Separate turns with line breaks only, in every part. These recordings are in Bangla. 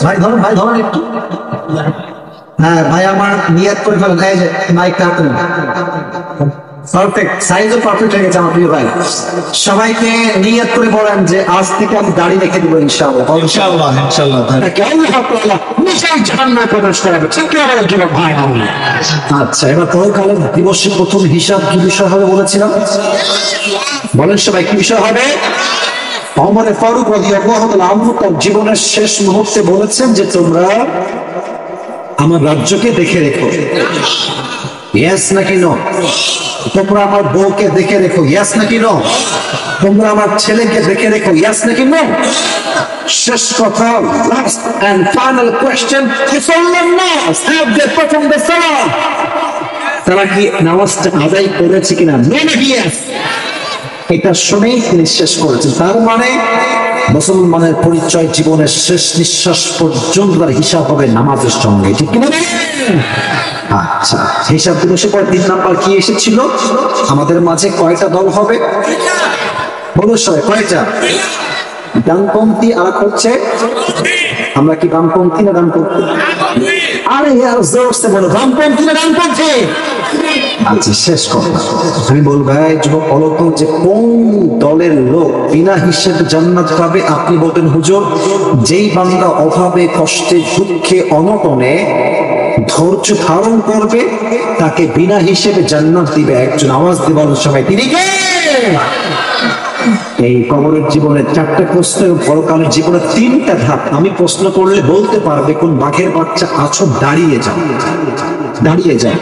ভাই ধরুন, ভাই ধরুন একটু। হ্যাঁ ভাই, আমার নিয়ত করে ফেলেন। এই যে মাইকটা হাতে নেন। পারফেক্ট, সাইজও পারফেক্ট হয়ে গেছে আমার প্রিয় ভাই। সবাইকে নিয়ত করে বলেন যে আজ থেকে আমি দাড়ি রেখে দিব ইনশাআল্লাহ।
ইনশাআল্লাহ ইনশাআল্লাহ।
আচ্ছা, এবার পরকালের দিবসের প্রথম হিসাব কি বিষয় হবে বলেছিলাম? বলেন সবাই, কি বিষয় হবে? ওমর ফারুক রাদিয়াল্লাহু তাআলা আনহু তার জীবনের শেষ মুহূর্তে বলেছেন যে তোমরা আমার রাজ্যকে দেখে রেখো। ইয়েস নাকি নো? তোমরা আমার বউকে দেখে রেখো। ইয়েস নাকি নো? তোমরা আমার ছেলেকে দেখে রেখো। ইয়েস নাকি নো? শেষ কথা, লাস্ট এন্ড ফাইনাল কোশ্চেন, তারা কি নামাজটা আদায় করেছে কিনা? ইয়েস। এটা শুনেই তিনি শেষ করেছেন। তার মানে মুসলমানের পরিচয় জীবনের শেষ নিঃশ্বাস পর্যন্ত তার হিসাব হবে নামাজের সঙ্গে, ঠিক কিনা? আচ্ছা, হিসাব দিবসের পর 3 নাম্বার কি এসেছিল? আমাদের মাঝে কয়টা দল হবে? অবশ্যই কয়টা? ডানপন্থী আর হচ্ছে, আমরা কি বামপন্থী না ডানপন্থী? আরে জোরসে বলো, বামপন্থী না ডানপন্থী? আচ্ছা, শেষ কথা আমি বলবো, যুবক বলতো যে কোন দলের লোক বিনা হিসেবে জান্নাত পাবে? আপনি বলবেন হুজুর, যেই বান্দা অভাবে কষ্টে দুঃখে অনটনে ধৈর্য ধারণ করবে তাকে বিনা হিসেবে জান্নাত দিবে একজন। আওয়াজ দিবেন সবাই, তিনি কে? এই কবরের জীবনের 4টা প্রশ্ন, পরকালের জীবনের 3টা ধাপ। আমি প্রশ্ন করলে বলতে পারবে কোন বাঘের বাচ্চা আছো? দাঁড়িয়ে যাও, দাঁড়িয়ে যাও।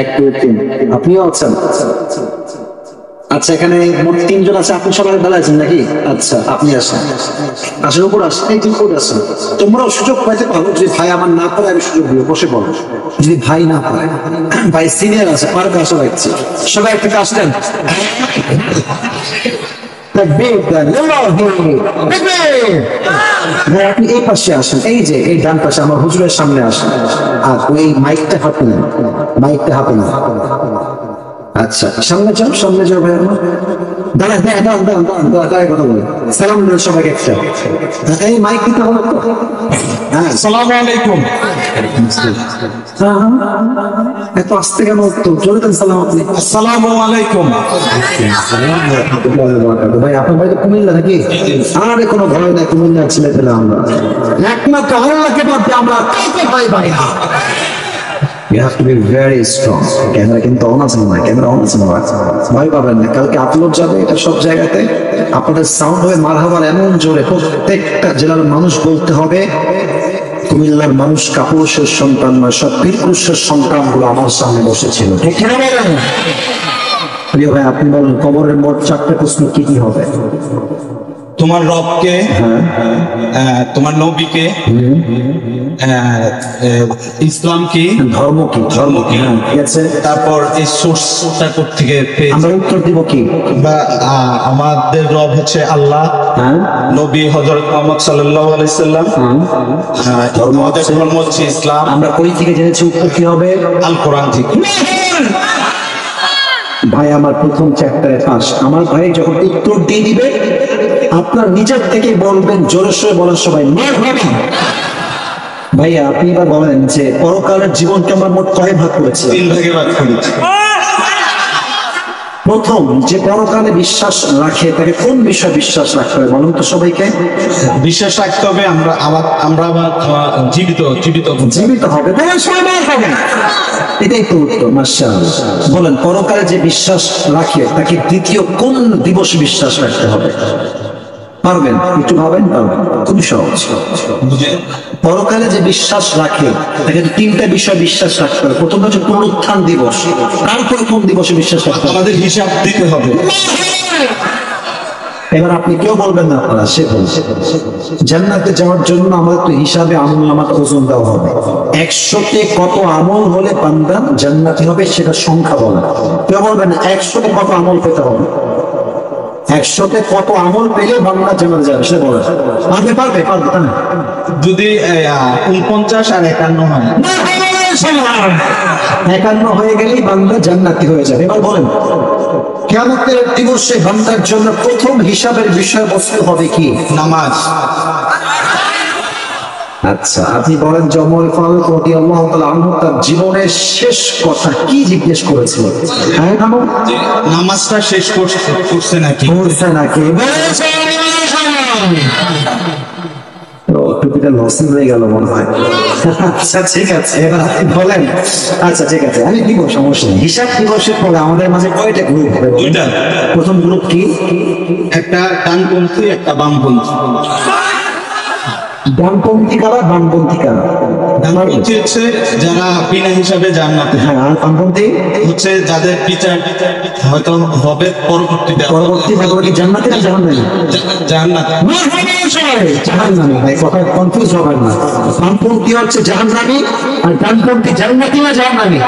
1 2 3। আপনিও আছেন? আচ্ছা, এখানে মোট 3 জন আছে। আপনি সবাই দাঁড়াইছেন নাকি? আচ্ছা, আপনি আসেন, আসেন উপর আসেন। এই যে উপর আসেন, তোমরাও সুযোগ পাইতে পারো। যদি ভাই আমার না পারে আমি সুযোগ দিব, বসে পড়ো। যদি ভাই না পারে, ভাই সিনিয়র আছে, পারবে, আসা রাখছি। সবাই একটু আসলেন। আপনি এই পাশে আসেন, এই যে এই ডান পাশে আমার হুজুরের সামনে আসেন। আর ওই মাইকটা হাতে নেন, মাইকটা হাতে নেন। আচ্ছা, সামনে যাও, সামনে যাও ভাই। আমার দাঁড়ায় দাঁড়ায় দাঁড়ান দাঁড়ান দাঁড়ান, দাঁড়ায় কথা বলে সালাম দেন সবাইকে একটা। এই মাইক দিতে হবে তো? হ্যাঁ, আসসালামু আলাইকুম। এত আস্তে কেন? তো জোরে দেন সালাম। আপনি
আসসালামু আলাইকুম।
ভাই আপনার বাড়ি তো কুমিল্লা নাকি? আরে কোনো ভয় নাই, কুমিল্লার ছেলে পেলে আমরা একমাত্র আল্লাহকে বাদ দিয়ে আমরা কাউকে ভয় পাই না। You have to be very strong. Camera কিন্তু অন আছে না, ক্যামেরা অন আছে না, ভয় পাবেন না। কালকে আপলোড যাবে এটা সব জায়গাতে। আপনাদের সাউন্ড হবে মারহাবার এমন জোরে, প্রত্যেকটা জেলার মানুষ বলতে হবে কুমিল্লার মানুষ কাপুরুষের সন্তান নয়, সব বীরপুরুষের সন্তানগুলো আমার সামনে বসেছিল। ঠিক না বলেন? প্রিয় ভাই, আপনি বলেন কবরের মোট 4টে প্রশ্ন কি কি হবে?
তোমার রবকে, তোমার নবীকে, ইসলাম কি,
ধর্ম কি, ধর্ম কি, ঠিক আছে।
তারপর এই সোর্সটা থেকে
আমরা উত্তর দিব কি?
বা আমাদের রব হচ্ছে আল্লাহ, নবী হযরত মুহাম্মদ সাল্লাল্লাহু আলাইহি সাল্লাম, আমাদের ধর্ম হচ্ছে ইসলাম।
আমরা কই থেকে জেনেছি উত্তর কি হবে?
আল কোরআন থেকে।
ভাই আমার প্রথম চ্যাপ্টারে পাস। আমার ভাই যখন উত্তর দিয়ে দিবে আপনার নিজের থেকে বলবেন, জোরে সোরে বলেন সবাই। ভাইয়া আপনি এবার বলেন যে পরকালের জীবনকে আমরা মোট কয় ভাগ করেছি?
3 ভাগে ভাগ করেছি।
প্রথম, যে পরকালে বিশ্বাস রাখে তাকে কোন বিষয়ে বিশ্বাস রাখতে হবে বলুন তো সবাইকে?
বিশ্বাস রাখতে হবে আমরা জীবিত জীবিত
জীবিত হবে, এটাই তো উত্তর। মাশাআল্লাহ। বলেন পরকালে যে বিশ্বাস রাখে তাকে দ্বিতীয় কোন দিবসে বিশ্বাস রাখতে হবে? পারবেন? একটু ভাবেন, পারবেন? খুবই সহজ। পরকালে যে বিশ্বাস রাখে তাকে 3টা বিষয় বিশ্বাস রাখতে হবে। প্রথম হচ্ছে পুনরুত্থান দিবস। তারপরে কোন দিবসে বিশ্বাস রাখতে হবে?
আমাদের হিসাব দিতে হবে।
এবার আপনি কেউ বলবেন না, আপনারা সে বলছে জান্নাতে যাওয়ার জন্য আমাদের তো হিসাবে আমলনামার ওজন দেওয়া হবে। 100তে কত আমল হলে বান্দা জান্নাতি হবে সেটা সংখ্যা বলেন। কেউ বলবেন 100তে কত আমল পেতে হবে? 100তে কত আমল পেলে বান্দা জান্নাতে যাবে সেটা বলেন। পারবে? পারবে? পারবে না?
যদি 49 আর 51 হয়,
51 হয়ে গেলেই বান্দা জান্নাতি হয়ে যাবে। এবার বলেন কিয়ামতের দিবসে বান্দার জন্য প্রথম হিসাবের বিষয়বস্তু হবে কি?
নামাজ।
আচ্ছা, আপনি বলেন যে ওমর ফারুক রাদিয়াল্লাহু তাআলা আনহু তার জীবনের শেষ কথা কি জিজ্ঞেস করেছিলেন? হ্যাঁ নামো
নামাজটা শেষ করছে নাকি?
বলছে নাকি? টুপিটা লসিং হয়ে গেল মনে হয়। আচ্ছা ঠিক আছে, এবার আপনি বলেন। আচ্ছা ঠিক আছে, আমি দিব, সমস্যা নেই। হিসাব দিবসের পরে আমাদের মাঝে কয়টা গ্রুপ হবে?
দুইটা।
প্রথম গ্রুপ কি?
একটা ডানপন্থী, একটা বামপন্থী।
ডানপন্থী কারা, বামপন্থী কারা?
ডানপন্থী হচ্ছে যারা বিনা হিসাবে জান্নাতে,
হ্যাঁ, আর বামপন্থী
হচ্ছে যাদের বিচার হয়তো হবে পরবর্তীতে।
পরবর্তী ভাবে জান্নাতে না জাহান্নামে?
জান্নাতে।
জাহান্নামে। ভাই কথা কনফিউজ হবেন না। বামপন্থী হচ্ছে জাহান্নামী আর ডানপন্থী জান্নাতি না জাহান্নামী?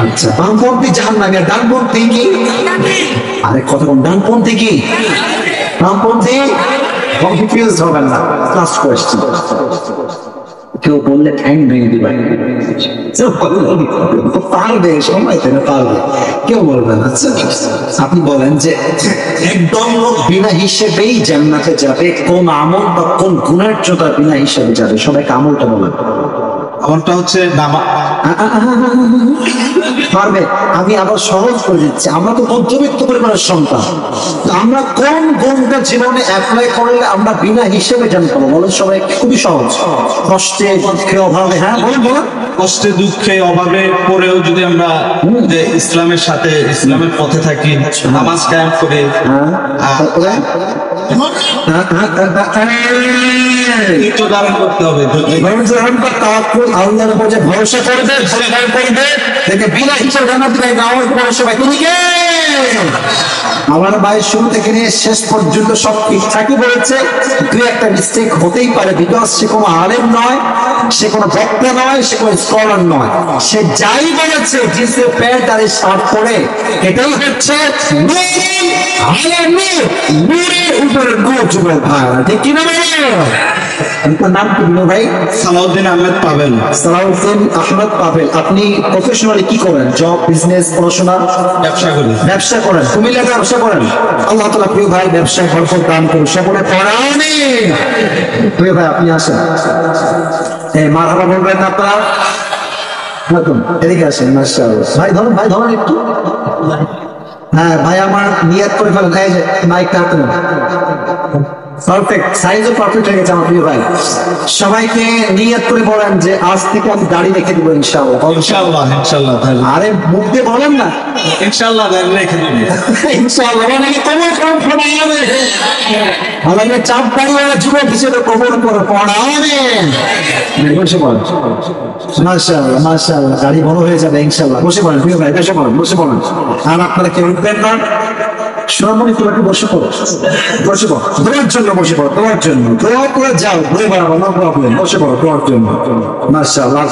আচ্ছা, বামপন্থী জাহান্নামী আর ডানপন্থী কি? আরে কথা কোন, ডানপন্থী কি? বামপন্থী? কনফিউজ হবেন না। Last question. কেউ বললে ঠ্যাং ভেঙে দিবেন, পারবে, সময় থেকে পারবে, কেউ বলবে না। আচ্ছা আপনি বলেন যে একদম লোক বিনা হিসেবেই জান্নাতে যাবে, কোন আমল বা কোন গুণের জন্য বিনা হিসেবে যাবে? সবাইকে আমলটা বলেন।
আমারটা হচ্ছে
পারবে? আমি আবার সহজ করে দিচ্ছি। আমরা তো মধ্যবিত্ত পরিবারের সন্তান, আমরা কোন গুণটা জীবনে অ্যাপ্লাই করলে আমরা বিনা হিসেবে জানতে পারবো? বলেন সবাই, খুবই সহজ। কষ্টে, দুঃখে, অভাবে। হ্যাঁ বলেন বলেন।
কষ্টে, দুঃখে, অভাবে পড়েও যদি আমরা যে ইসলামের সাথে, ইসলামের পথে থাকি, নামাজ কায়েম করে, ধৈর্য ধারণ করতে হবে।
আল্লাহর উপর যে ভরসা করবে, দেখে বিনা হিসেবে জান্নাত পাবে। আমার ভরসা ভাই, তুমি কে? আমার ভাই শুরু থেকে নিয়ে শেষ পর্যন্ত সব ঠিকঠাকই বলেছে। দুই একটা মিস্টেক হতেই পারে, বিকজ সে কোনো আলেম নয়, সে কোনো বক্তা নয়, সে কোনো স্কলার নয়। সে যাই বলেছে, জিন্সের প্যান্ট আর শার্ট পরে, এটাই হচ্ছে নূরের উপরে নূর যুগের ভাই। ঠিক কিনা ভাই? আপনার নাম কি ভাই?
সালাউদ্দিন আহমেদ পাবেল।
সালাউদ্দিন আহমেদ পাবেল। আপনি প্রফেশনালি কি করেন? জব, বিজনেস, পড়াশোনা?
ব্যবসা করি।
ব্যবসা করেন? কুমিল্লাতে ব্যবসা করেন? আল্লাহ তাআলা প্রিয় ভাই ব্যবসায় বরকত দান করুন, সকলে পড়ানি। প্রিয় ভাই আপনি আসেন, মারহাবা বলবেন না আপনারা? এদিকে আসেন। মাশাআল্লাহ ভাই, ধরুন ভাই, ধরুন একটু। হ্যাঁ ভাই, আমার নিয়ত করে ফেলেন। এই যে মাইকটা হাতে নেন। পারফেক্ট, সাইজও পারফেক্ট হয়ে গেছে আমার প্রিয় ভাই। সবাইকে নিয়ত করে বলেন যে আজ থেকে আমি দাড়ি রেখে দেবো ইনশাআল্লাহ।
ইনশাআল্লাহ, ইনশাআল্লাহ।
আরে মুখ দিয়ে বলেন না।
ইনশাআল্লাহ রেখে দেব।
ইনশাআল্লাহ মানে কোমর কম পড়াবে, আমাকে চাপ পাড়িয়ে যুবক হিসেবে কোমর করে পড়াবে। বসে পড়েন। মাশাআল্লাহ, মাশাআল্লাহ। গাড়ি বড় হয়ে যাবে ইনশাআল্লাহ। বসে পড়েন প্রিয় ভাই, বসে পড়েন, বসে পড়েন। আর আপনারা কেউ উঠবেন না। সোনামণি, তোমাকে বসে পড়ো, বসে পড়ো। তোমার জন্য বসে পড়ো, তোমার জন্য। দোয়া করে যাও, ঘুরে বেড়াবো, নো প্রবলেম। বসে পড়ো তোমার জন্য। মাশাআল্লাহ।